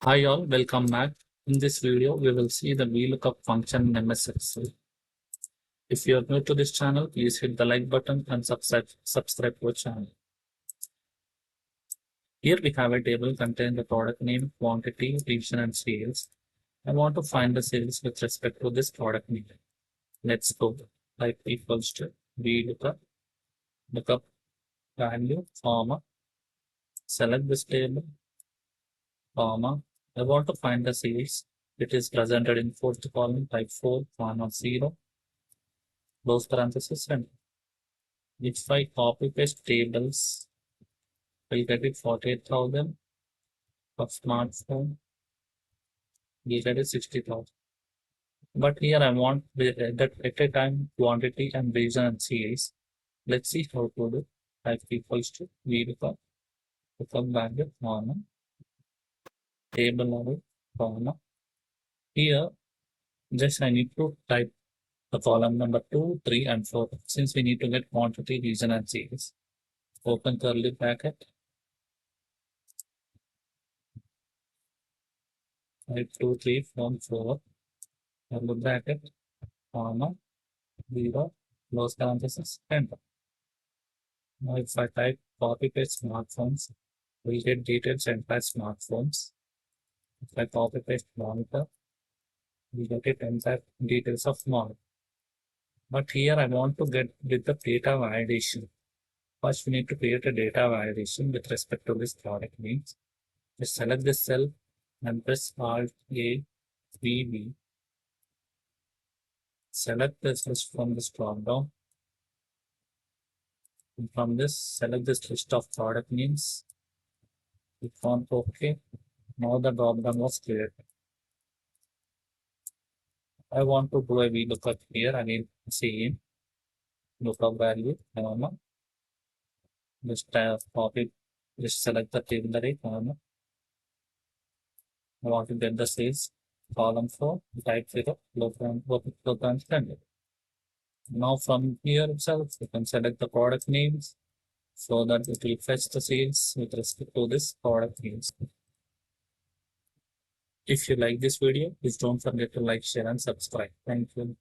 Hi all, welcome back. In this video, we will see the VLOOKUP function in MS Excel. If you are new to this channel, please hit the like button and subscribe to our channel. Here we have a table containing the product name, quantity, region, and sales. I want to find the sales with respect to this product name. Let's go. Type equals to VLOOKUP, lookup value, comma, select this table, comma. I want to find the sales. It is presented in fourth column, type 4, comma 0, close parenthesis, and if I copy paste tables, we'll get it 48,000 for smartphone, we get it 60,000. But here I want that at a time quantity and region and sales. Let's see how to do. Type equals to VLOOKUP, lookup value, comma, table level, comma. Here, just I need to type the column number 2, 3, and 4 since we need to get quantity, region, and sales. Open curly bracket. Type 2, 3, 4, curly bracket, comma, 0, close parenthesis, enter. Now if I type copy paste smartphones, we'll get details entire smartphones. If I copy paste monitor, we get it entire details of monitor. But here I want to get with the data validation. First we need to create a data validation with respect to this product names. Just select this cell and press Alt A B B. Select this list from this drop down. And from this, select this list of product names. Click on OK. Now the drop down was cleared. I want to do a VLOOKUP here. I need same lookup value, comma. Just copy, just select the table array, comma. I want to get the sales column 4, type 0, look and standard. Now from here itself, you can select the product names so that it will fetch the sales with respect to this product names. If you like this video, please don't forget to like, share, and subscribe. Thank you.